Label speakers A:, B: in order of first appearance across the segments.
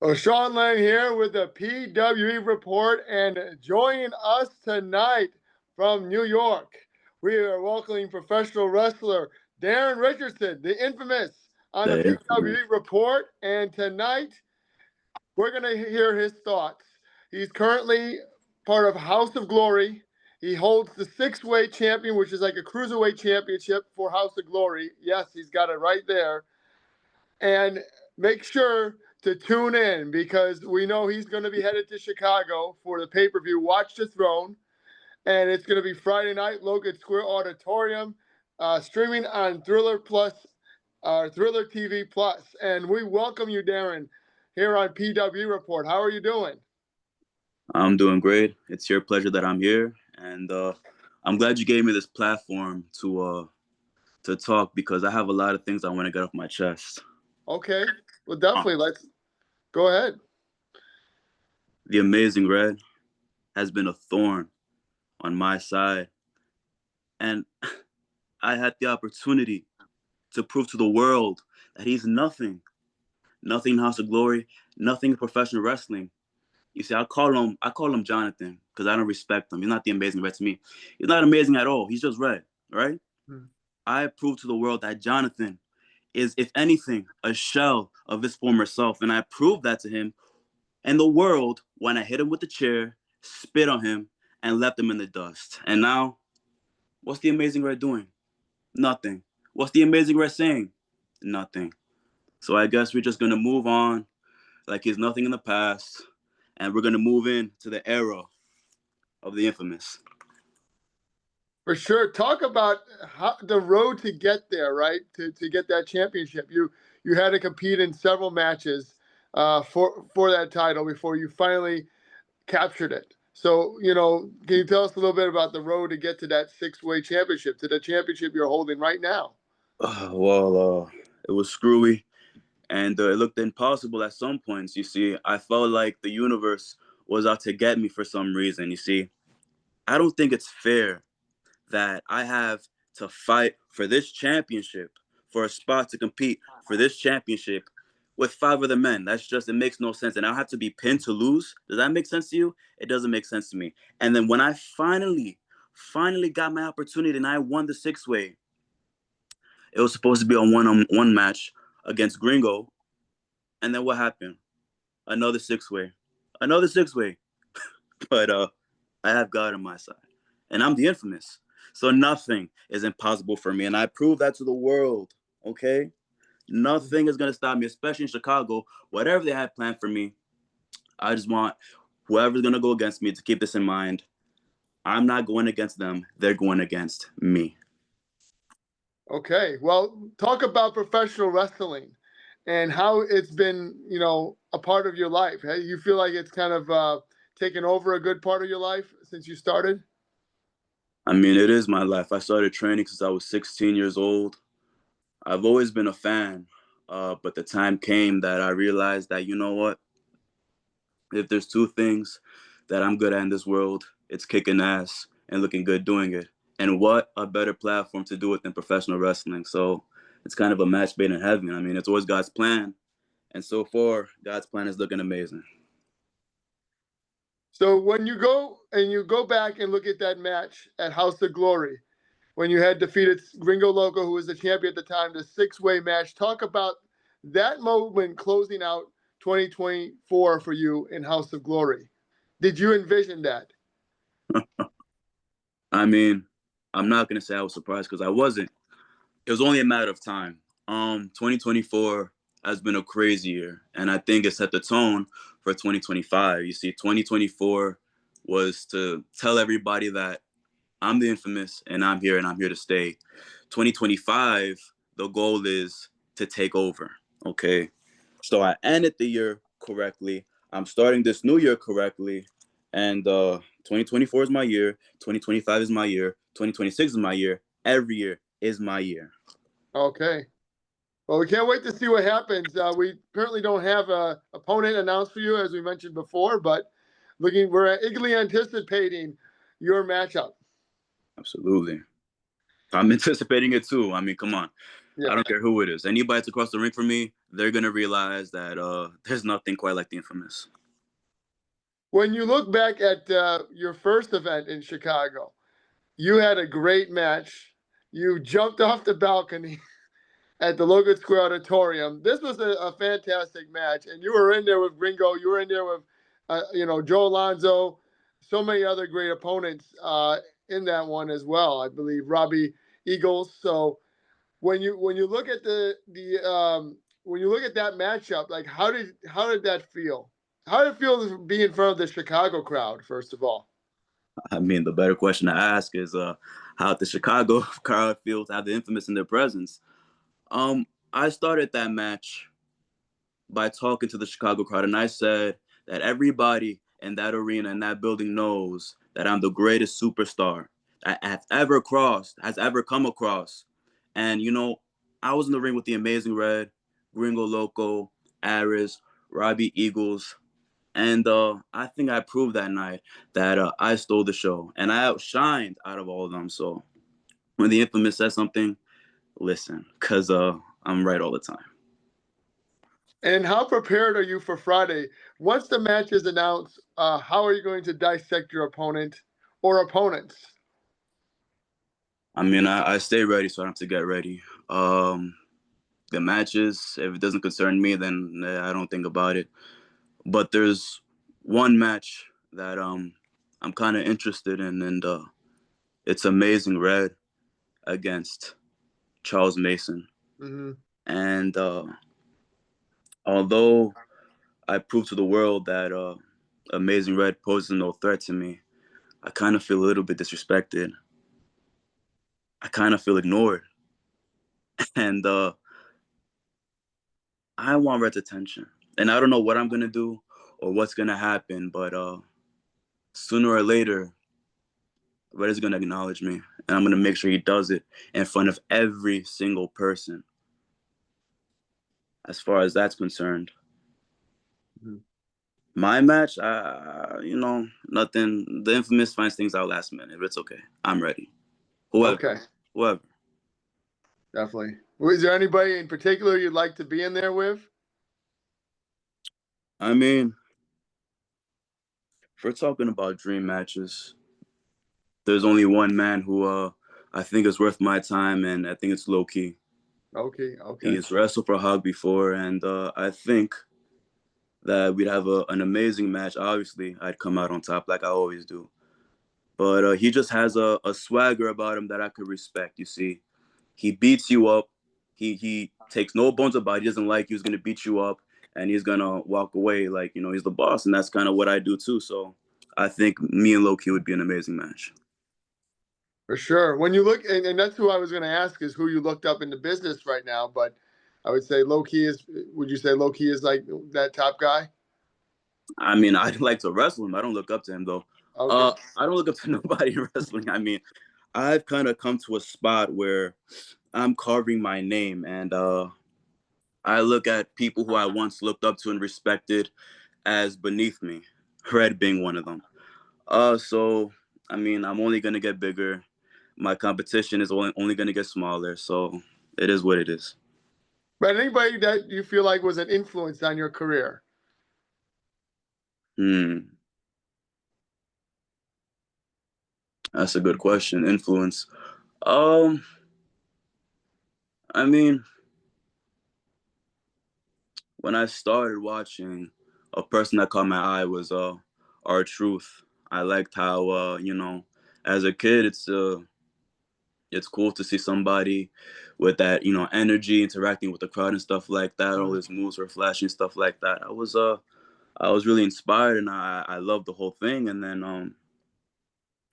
A: Well, Sean Lennon here with the PWE report, and joining us tonight from New York, we are welcoming professional wrestler Daron Richardson, the infamous, on the PWE report. And tonight, we're going to hear his thoughts. He's currently part of House of Glory. He holds the six-way champion, which is like a cruiserweight championship for House of Glory. Yes, he's got it right there. And make sure to tune in because we know he's going to be headed to Chicago for the pay-per-view Watch the Throne. And it's going to be Friday night, Logan Square Auditorium, streaming on Triller Plus, Triller TV Plus. And we welcome you, Daron, here on PW Report. How are you doing?
B: I'm doing great. It's your pleasure that I'm here. And I'm glad you gave me this platform to talk because I have a lot of things I want to get off my chest.
A: Okay. Well, definitely. Let's go ahead.
B: The Amazing Red has been a thorn on my side. And I had the opportunity to prove to the world that he's nothing. Nothing in House of Glory, nothing in professional wrestling. You see, I call him Jonathan because I don't respect him. He's not the Amazing Red to me. He's not amazing at all. He's just red, right? I proved to the world that Jonathan is, if anything, a shell of his former self. And I proved that to him and the world when I hit him with the chair, spit on him, and left him in the dust. And now, what's the Amazing Red doing? Nothing. What's the Amazing Red saying? Nothing. So I guess we're just going to move on like he's nothing in the past. And we're going to move into the era of the infamous.
A: For sure. Talk about the road to get there, right? To get that championship. You had to compete in several matches for that title before you finally captured it. So, can you tell us a little bit about the road to get to that six-way championship, to the championship you're holding right now?
B: It was screwy, and it looked impossible at some points. You see, I felt like the universe was out to get me for some reason. You see, I don't think it's fair that I have to fight for this championship, for a spot to compete for this championship with 5 other men. It makes no sense. And I have to be pinned to lose. Does that make sense to you? It doesn't make sense to me. And then when I finally got my opportunity and I won the 6-way, it was supposed to be a one-on-one match against Gringo. And then what happened? Another 6-way. But I have God on my side. And I'm the infamous. So nothing is impossible for me. And I proved that to the world, okay? Nothing is going to stop me, especially in Chicago. Whatever they had planned for me, I just want whoever's going to go against me to keep this in mind. I'm not going against them. They're going against me.
A: Okay. Well, talk about professional wrestling and how it's been, a part of your life. You feel like it's kind of taken over a good part of your life since you started?
B: I mean, it is my life. I started training since I was 16 years old. I've always been a fan, but the time came that I realized that, you know what? If there's 2 things that I'm good at in this world, it's kicking ass and looking good doing it. And what a better platform to do it than professional wrestling. So it's kind of a match made in heaven. I mean, it's always God's plan. And so far, God's plan is looking amazing.
A: So when you go back and look at that match at House of Glory, when you had defeated Gringo Loco, who was the champion at the time, the 6-way match, talk about that moment closing out 2024 for you in House of Glory. Did you envision that?
B: I mean, I'm not going to say I was surprised because I wasn't. It was only a matter of time. 2024 has been a crazy year, and I think it set the tone for 2025. You see, 2024 was to tell everybody that I'm the infamous, and I'm here to stay. 2025, the goal is to take over, okay? So I ended the year correctly. I'm starting this new year correctly, and 2024 is my year. 2025 is my year. 2026 is my year. Every year is my year.
A: Okay. Well, we can't wait to see what happens. We currently don't have an opponent announced for you, as we mentioned before, but we're eagerly anticipating your matchup.
B: Absolutely. I'm anticipating it too. I mean, come on. I don't care who it is. Anybody that's across the ring from me, they're gonna realize that there's nothing quite like the Infamous.
A: When you look back at your first event in Chicago, you had a great match. You jumped off the balcony at the Logan Square Auditorium. This was a fantastic match, and you were in there with Gringo. You were in there with, Joe Alonzo, so many other great opponents in that one as well. I believe Robbie Eagles. So when you look at when you look at that matchup, like how did that feel? How did it feel to be in front of the Chicago crowd? First of all.
B: I mean, the better question to ask is how the Chicago crowd feels to have the Infamous in their presence. I started that match by talking to the Chicago crowd, and I said that everybody in that arena and that building knows that I'm the greatest superstar that has ever come across. And I was in the ring with the Amazing Red, Gringo Loco, Aris, Robbie Eagles, and I think I proved that night that I stole the show and I outshined out of all of them. So when the Infamous says something, listen, because I'm right all the time.
A: And how prepared are you for Friday? Once the match is announced, how are you going to dissect your opponent or opponents?
B: I mean, I stay ready, so I don't have to get ready. The matches, if it doesn't concern me, then I don't think about it. But there's one match that I'm kind of interested in, and it's Amazing Red against Charles Mason.
A: Mm-hmm.
B: And although I proved to the world that Amazing Red poses no threat to me, I kind of feel a little bit disrespected. I kind of feel ignored. And I want Red's attention. And I don't know what I'm going to do or what's going to happen, but sooner or later, Red is going to acknowledge me. And I'm going to make sure he does it in front of every single person. As far as that's concerned. Mm-hmm. My match, nothing. The Infamous finds things out last minute, but it's okay. I'm ready. Whoever.
A: Definitely. Is there anybody in particular you'd like to be in there with?
B: I mean, if we're talking about dream matches, there's only one man who I think is worth my time, and I think it's Low Key.
A: Okay.
B: He's wrestled for HOG before, and I think that we'd have an amazing match. Obviously, I'd come out on top like I always do. But he just has a swagger about him that I could respect, you see. He beats you up. He takes no bones about it. He doesn't like you. He's going to beat you up, and he's going to walk away like, he's the boss, and that's kind of what I do too. So I think me and Low Key would be an amazing match.
A: For sure. When you look, and that's who I was going to ask is who you looked up in the business right now, but I would say Low Key would you say Low Key is like that top guy?
B: I mean, I'd like to wrestle him. I don't look up to him, though.
A: Okay.
B: I don't look up to nobody in wrestling. I mean, I've kind of come to a spot where I'm carving my name, and I look at people who I once looked up to and respected as beneath me, Red being one of them. So, I mean, I'm only going to get bigger. My competition is only going to get smaller. So it is what it is.
A: But anybody that you feel like was an influence on your career?
B: That's a good question. Influence. I mean, when I started watching, a person that caught my eye was R-Truth. I liked how as a kid it's cool to see somebody with that energy interacting with the crowd and stuff like that. All his moves were flashy and stuff like that. I was really inspired, and I loved the whole thing. And then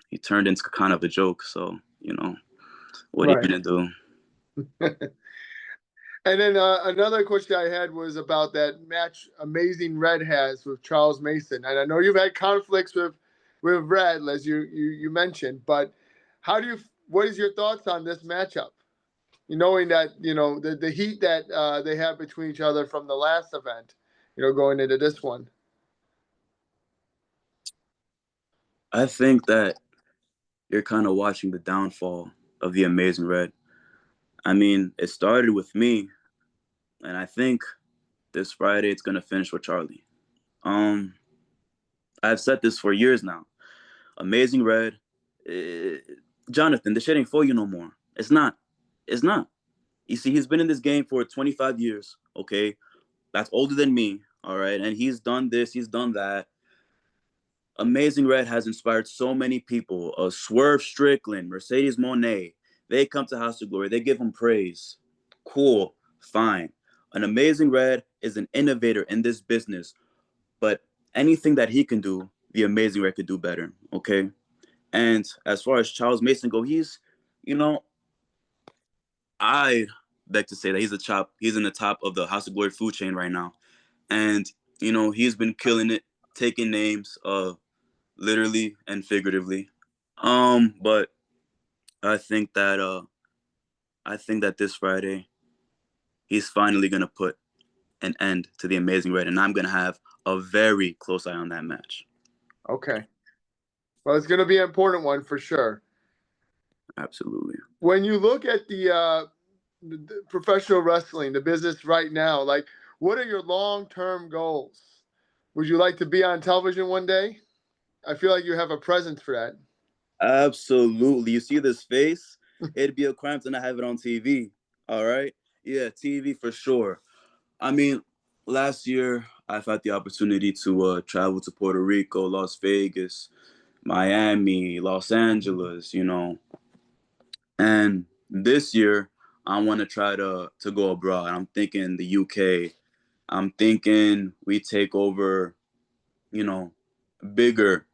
B: he turned into kind of a joke. So what are you gonna do?
A: And then another question I had was about that match Amazing Red has with Charles Mason. And I know you've had conflicts with Red, as you mentioned, but what is your thoughts on this matchup? Knowing that, the heat that they have between each other from the last event, going into this one.
B: I think that you're kind of watching the downfall of the Amazing Red. I mean, it started with me, and I think this Friday it's gonna finish with Charlie. Um, I've said this for years now. Amazing Red, eh, Jonathan, this shit ain't for you no more. It's not. It's not. You see, he's been in this game for 25 years. Okay, that's older than me. All right, and he's done this, he's done that. Amazing Red has inspired so many people. Swerve Strickland, Mercedes Monet. They come to House of Glory. They give him praise. Cool, fine. An Amazing Red is an innovator in this business, but anything that he can do, the Amazing Red could do better. Okay. And as far as Charles Mason go, he's, you know, I beg to say that he's in the top of the House of Glory food chain right now. And, he's been killing it, taking names, literally and figuratively. But I think that this Friday he's finally gonna put an end to the Amazing Red, and I'm gonna have a very close eye on that match.
A: Okay. Well, it's going to be an important one for sure.
B: Absolutely.
A: When you look at the professional wrestling, the business right now, like, what are your long-term goals? Would you like to be on television one day? I feel like you have a presence for that.
B: Absolutely. You see this face? It'd be a crime to not have it on TV. All right? Yeah, TV for sure. I mean, last year I've had the opportunity to travel to Puerto Rico, Las Vegas, Miami, Los Angeles, And this year I want to try to go abroad. I'm thinking the UK. I'm thinking we take over, bigger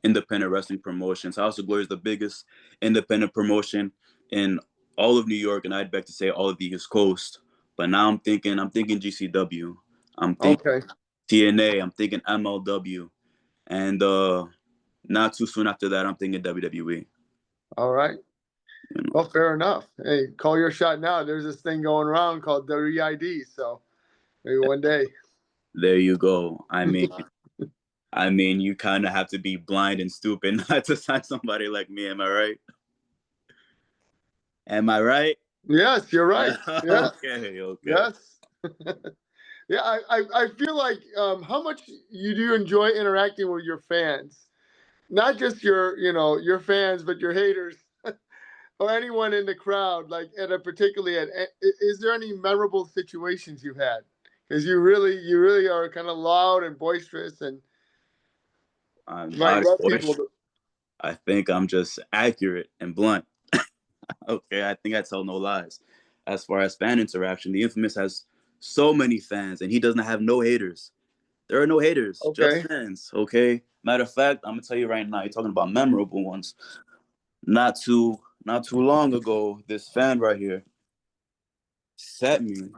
B: independent wrestling promotions. House of Glory is the biggest independent promotion in all of New York, and I'd beg to say all of the East Coast. But now I'm thinking GCW. I'm thinking
A: Okay.
B: TNA. I'm thinking MLW, and not too soon after that, I'm thinking WWE.
A: All right. Well, fair enough. Hey, call your shot now. There's this thing going around called WID, so maybe one day.
B: There you go. I mean, you kind of have to be blind and stupid not to sign somebody like me. Am I right? Am I right?
A: Yes, you're right. Yes,
B: Okay.
A: yes. Yeah, I feel like how much you do enjoy interacting with your fans, not just your fans, but your haters or anyone in the crowd. Like particularly is there any memorable situations you've had? Because you really are kind of loud and boisterous and
B: I'm
A: might
B: not
A: rub people.
B: voice. I think I'm just accurate and blunt. Okay, I think I tell no lies. As far as fan interaction, the Infamous has so many fans, and he doesn't have no haters. There are no haters, just
A: Okay.
B: fans. Okay. Matter of fact, I'm gonna tell you right now. You're talking about memorable ones. Not too long ago, this fan right here set me.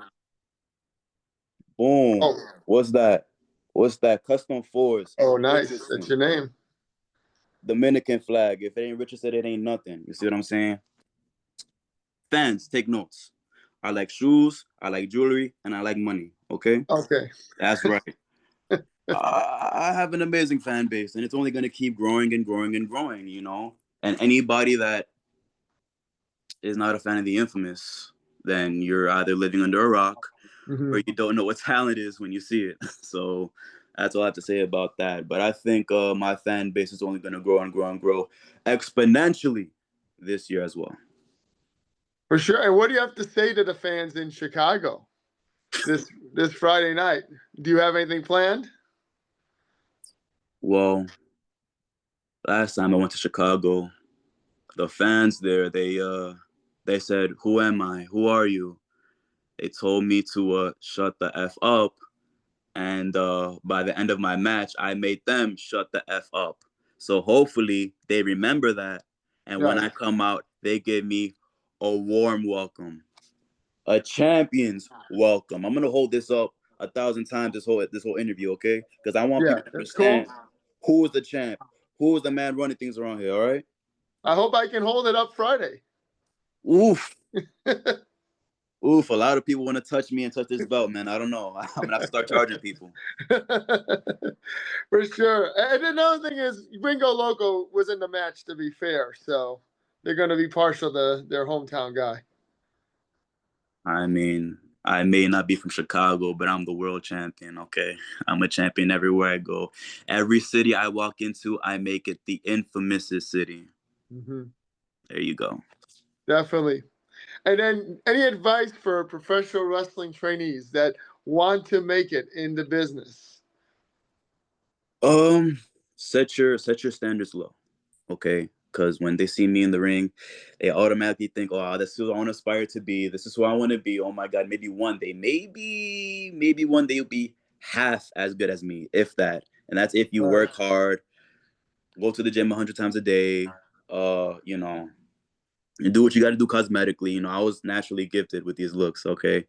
B: Boom.
A: Oh,
B: What's that? What's that? Custom Force
A: oh, nice. That's
B: Richardson.
A: your name.
B: Dominican flag. If it ain't Richardson, it ain't nothing. You see what I'm saying? Fans, take notes. I like shoes, I like jewelry, and I like money. Okay?
A: Okay.
B: That's right. I have an amazing fan base, and it's only going to keep growing and growing and growing. And anybody that is not a fan of the Infamous, then you're either living under a rock
A: Mm-hmm.
B: or you don't know what talent is when you see it. So that's all I have to say about that. But I think my fan base is only going to grow and grow and grow exponentially this year as well.
A: For sure. And what do you have to say to the fans in Chicago this Friday night? Do you have anything planned?
B: Well, last time I went to Chicago, the fans there, they said, "Who am I? Who are you?" They told me to shut the F up. And by the end of my match, I made them shut the F up. So hopefully they remember that. And when
A: Yeah.
B: I come out, they give me a warm welcome, a champion's welcome. I'm gonna hold this up 1,000 times this whole interview, okay? Because I want
A: Yeah,
B: people to
A: that's cool.
B: understand who is the champ, who is the man running things around here. All right?
A: I hope I can hold it up Friday.
B: Oof. Oof, a lot of people want to touch me and touch this belt, man. I don't know. I'm going to have to start charging people.
A: For sure. And another thing is, Gringo Loco was in the match, to be fair. So they're going to be partial to their hometown guy.
B: I mean, I may not be from Chicago, but I'm the world champion, okay? I'm a champion everywhere I go. Every city I walk into, I make it the infamous city.
A: Mm-hmm.
B: There you go.
A: Definitely. And then, any advice for professional wrestling trainees that want to make it in the business?
B: Um, set your standards low, okay? Because when they see me in the ring, they automatically think, "Oh, this is who I want to aspire to be. This is who I want to be." Oh my God, maybe one day you'll be half as good as me, if that. And that's if you
A: Right.
B: work hard, go to the gym 100 times a day. You know, and do what you got to do cosmetically. You know, I was naturally gifted with these looks, okay?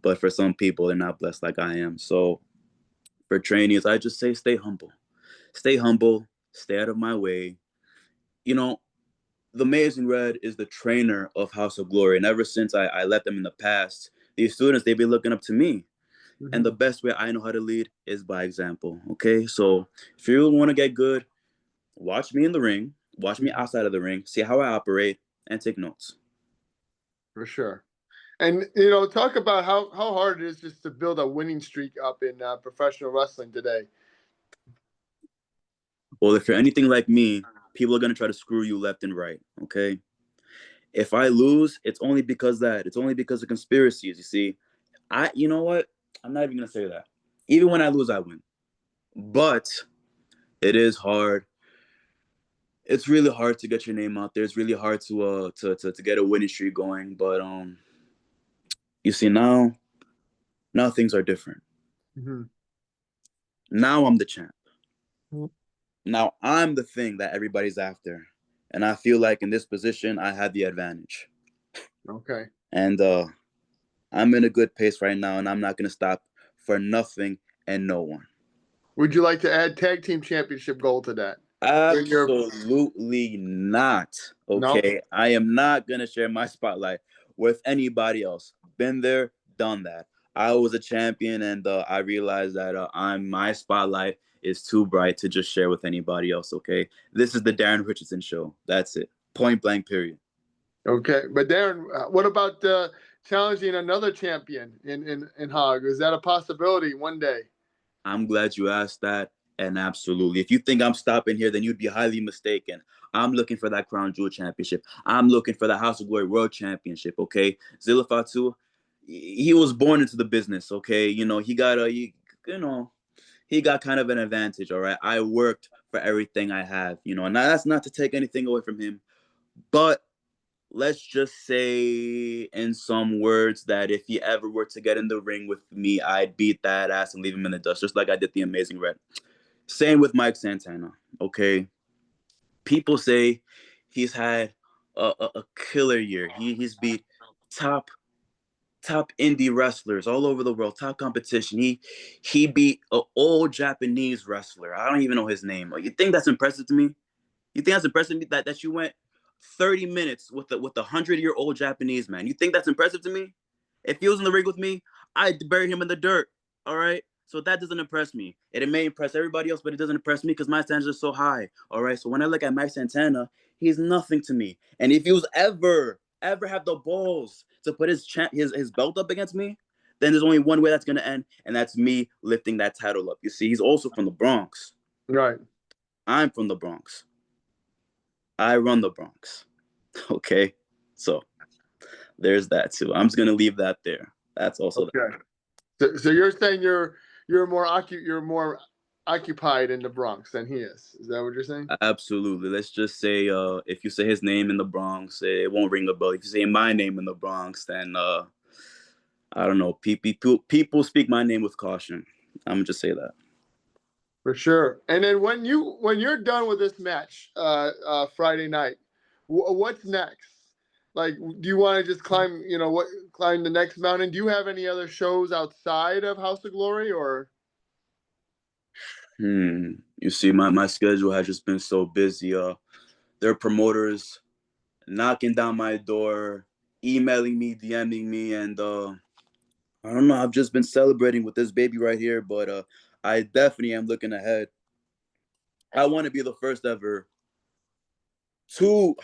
B: But for some people, they're not blessed like I am. So for trainees, I just say stay humble. Stay humble, stay out of my way. You know, the Amazing Red is the trainer of House of Glory. And ever since I let them in the past, these students, they've been looking up to me. And
A: Mm-hmm.
B: the best way I know how to lead is by example, okay? So if you want to get good, watch me in the ring, watch me
A: Mm-hmm.
B: outside of the ring, see how I operate, and take notes.
A: For sure. And talk about how hard it is just to build a winning streak up in professional wrestling today.
B: Well, if you're anything like me, people are going to try to screw you left and right, okay? If I lose, it's only because of conspiracies, you see. You know what? I'm not even going to say that. Even when I lose, I win. But it is hard. It's really hard to get your name out there. It's really hard to get a winning streak going, but you see now things are different.
A: Mm-hmm.
B: Now I'm the champ. Now I'm the thing that everybody's after. And I feel like in this position I have the advantage.
A: Okay.
B: And I'm in a good pace right now, and I'm not going to stop for nothing and no one.
A: Would you like to add tag team championship gold to that? When you're
B: Absolutely not.
A: no.
B: Okay. I am not going to share my spotlight with anybody else. Been there, done that. I was a champion, and I realized that my spotlight is too bright to just share with anybody else. Okay. This is the Daron Richardson show. That's it. Point blank, period.
A: Okay, but Darren, what about challenging another champion in HOG? Is that a possibility one day?
B: I'm glad you asked that. And absolutely. If you think I'm stopping here, then you'd be highly mistaken. I'm looking for that Crown Jewel Championship. I'm looking for the House of Glory World Championship, okay? Zilla Fatu, he was born into the business, okay? You know, he got kind of an advantage, all right? I worked for everything I have, and that's not to take anything away from him. But let's just say in some words that if he ever were to get in the ring with me, I'd beat that ass and leave him in the dust, just like I did the Amazing Red. Same with Mike Santana. Okay, people say he's had a killer year. He's beat top indie wrestlers all over the world, top competition. He beat an old Japanese wrestler. I don't even know his name. You think that's impressive to me? You think that's impressive to me that you went 30 minutes with a 100-year-old Japanese man? You think that's impressive to me? If he was in the ring with me, I'd bury him in the dirt. All right. So that doesn't impress me. It may impress everybody else, but it doesn't impress me because my standards are so high. All right. So when I look at Mike Santana, he's nothing to me. And if he was ever have the balls to put his belt up against me, then there's only one way that's gonna end, and that's me lifting that title up. You see, he's also from the Bronx.
A: Right.
B: I'm from the Bronx. I run the Bronx. Okay. So there's that too. I'm just gonna leave that there. That's also
A: Okay. So you're saying you're more occupied in the Bronx than he is. Is that what you're saying?
B: absolutely. Let's just say if you say his name in the Bronx, it won't ring a bell. If you say my name in the Bronx, then I don't know. People speak my name with caution. I'm gonna just say that.
A: For sure. And then when you're done with this match Friday night, what's next? Like, do you want to just climb the next mountain? Do you have any other shows outside of House of Glory or?
B: You see, my schedule has just been so busy. There are promoters knocking down my door, emailing me, DMing me, and I don't know. I've just been celebrating with this baby right here, but I definitely am looking ahead. I want to be the first ever two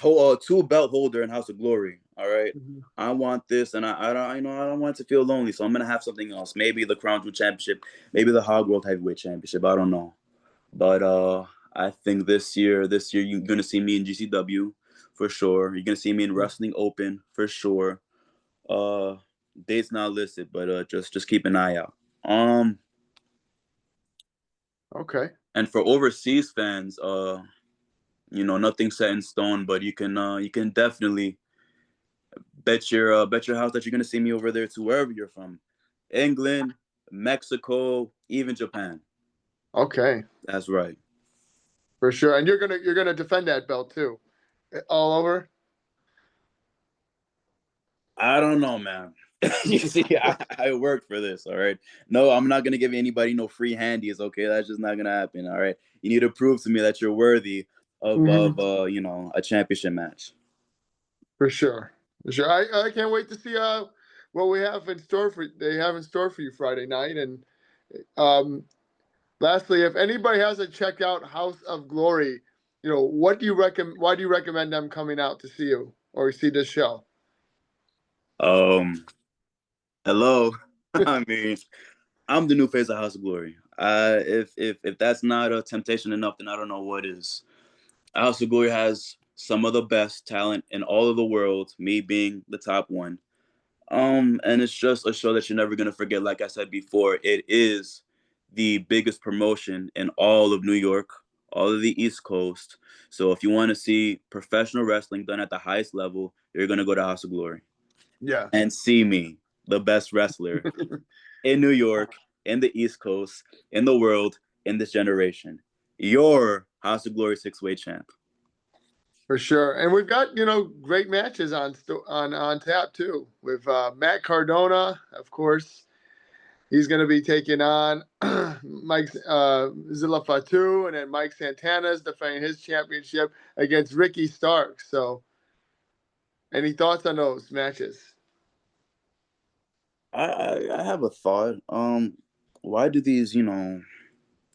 B: belt holder in House of Glory. All right.
A: Mhm.
B: I want this, and I don't, I don't want to feel lonely. So I'm gonna have something else. Maybe the Crown Jewel Championship, maybe the HOG World Heavyweight Championship. I don't know, but I think this year you're gonna see me in GCW for sure. You're gonna see me in Wrestling Open for sure. Uh, Dates not listed, but just keep an eye out.
A: Okay.
B: And for overseas fans, nothing's set in stone, but you can definitely bet your house that you're gonna see me over there too, wherever you're from, England, Mexico, even Japan.
A: Okay.
B: That's right.
A: For sure. And you're gonna defend that belt too, all over.
B: I don't know, man. You see, I worked for this. All right. No, I'm not gonna give anybody no free handies. Okay, that's just not gonna happen. All right. You need to prove to me that you're worthy of
A: Mhm.
B: a championship match.
A: For sure. For sure. I can't wait to see what we have in store for they have in store for you Friday night. And um lastly, if anybody hasn't checked out House of Glory, what do you recommend? Why do you recommend them coming out to see you or see this show?
B: Um, Hello. I mean, I'm the new face of House of Glory. If that's not a temptation enough, then I don't know what is. House of Glory has some of the best talent in all of the world, me being the top one. And it's just a show that you're never gonna forget. Like I said before, it is the biggest promotion in all of New York, all of the East Coast. So if you want to see professional wrestling done at the highest level, you're gonna go to House of Glory
A: Yeah.
B: and see me, the best wrestler in New York, in the East Coast, in the world, in this generation. Your House of Glory six-way champ.
A: For sure, and we've got great matches on tap too with Matt Cardona, of course. He's going to be taking on Mike Zilla Fatu, and then Mike Santana's defending his championship against Ricky Starks. So, any thoughts on those matches?
B: I have a thought. Why do these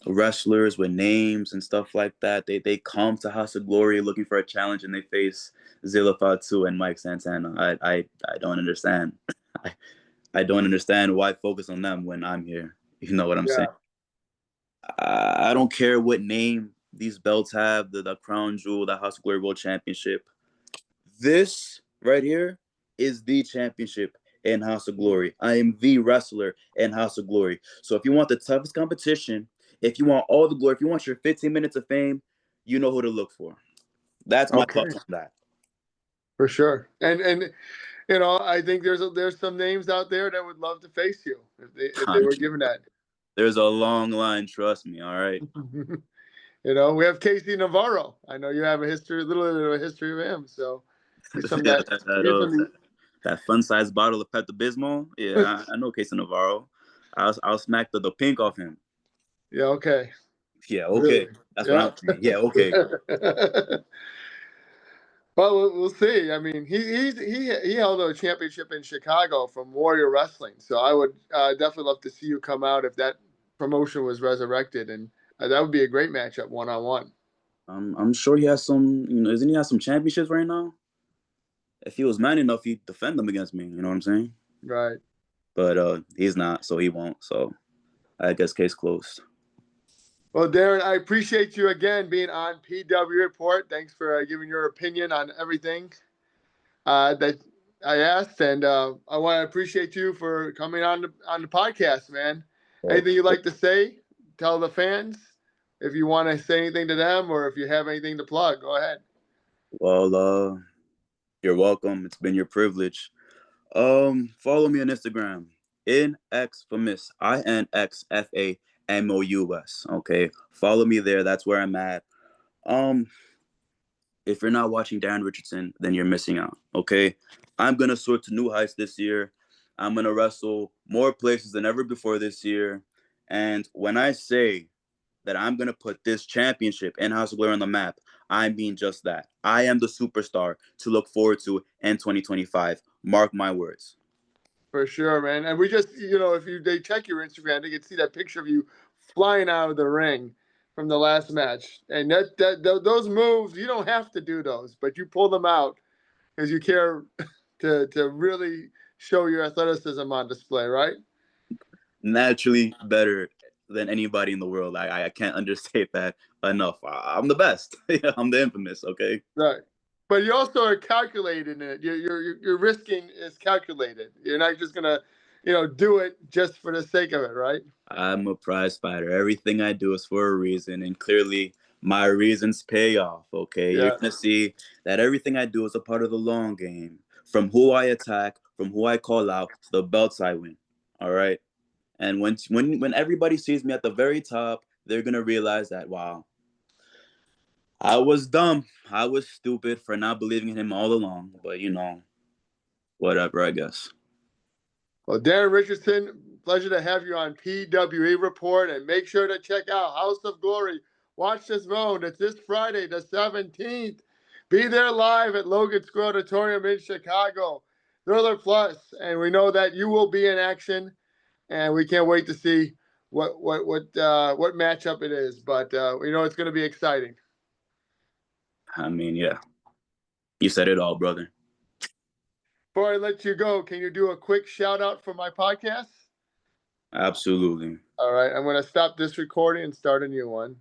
B: wrestlers with names and stuff like that they come to House of Glory looking for a challenge and they face Zilla Fatu and Mike Santana? I don't understand. I, I don't understand why focus on them when I'm here. You know what I'm saying?
A: Yeah.
B: I don't care what name these belts have, the Crown Jewel, the House of Glory World Championship. This right here is the championship in House of Glory. I am the wrestler in House of Glory. So if you want the toughest competition, if you want all the glory, if you want your 15 minutes of fame, you know who to look for. That's my
A: Okay.
B: thoughts on that.
A: For sure, and I think there's some names out there that would love to face you if they were given that.
B: There's a long line, trust me, all right?
A: We have Casey Navaro. I know you have a little bit of a history of him. So he's from
B: Yeah,
A: that. He's from the.
B: that fun-sized bottle of Pepto-Bismol. Yeah, I know Casey Navarro. I'll smack the pink off him.
A: Yeah. Okay.
B: Yeah,
A: Really.
B: okay. That's what
A: Yeah.
B: I'm saying. Yeah, okay.
A: Well, we'll see. I mean, he held a championship in Chicago from Warrior Wrestling. So I would definitely love to see you come out if that promotion was resurrected, and that would be a great matchup one on one.
B: I'm sure he has some, isn't he has some championships right now? If he was man enough, he'd defend them against me. You know what I'm saying?
A: Right.
B: But he's not, so he won't. So I guess case closed.
A: Well, Daron, I appreciate you again being on PW Report. Thanks for giving your opinion on everything that I asked, and I want to appreciate you for coming on the podcast, man.
B: Well,
A: Anything you'd like to say? Tell the fans if you want to say anything to them, or if you have anything to plug. Go ahead.
B: well, you're welcome. It's been your privilege. Follow me on Instagram. Inxfamous. INXFAMOUS. Okay. Follow me there. That's where I'm at. Um, if you're not watching Daron Richardson, then you're missing out. Okay. I'm gonna soar to new heights this year. I'm gonna wrestle more places than ever before this year. And when I say that I'm gonna put this championship in House of Glory on the map, I mean just that. I am the superstar to look forward to in 2025. Mark my words.
A: For sure, man. And we just, if they check your Instagram, they can see that picture of you flying out of the ring from the last match. And those moves, you don't have to do those, but you pull them out because you care to really show your athleticism on display, right?
B: Naturally better than anybody in the world. I can't understate that enough. I'm the best. I'm the infamous. Okay.
A: Right. But you also are calculating it. Your risking is calculated. You're not just gonna, do it just for the sake of it, right?
B: I'm a prize fighter. Everything I do is for a reason, and clearly my reasons pay off. Okay, you're
A: Yeah.
B: gonna see that everything I do is a part of the long game. From who I attack, from who I call out, to the belts I win. All right. And when everybody sees me at the very top, they're gonna realize that, wow, I was dumb. I was stupid for not believing in him all along. But whatever, I guess.
A: Well, Daron Richardson, pleasure to have you on PWE Report, and make sure to check out House of Glory. Watch this round. It's this Friday, the 17th. Be there live at Logan Square Auditorium in Chicago. Triller Plus, and we know that you will be in action, and we can't wait to see what matchup it is. But we know it's going to be exciting.
B: I mean, yeah, you said it all, brother.
A: Before I let you go, can you do a quick shout out for my podcast?
B: Absolutely.
A: All right, I'm going to stop this recording and start a new one.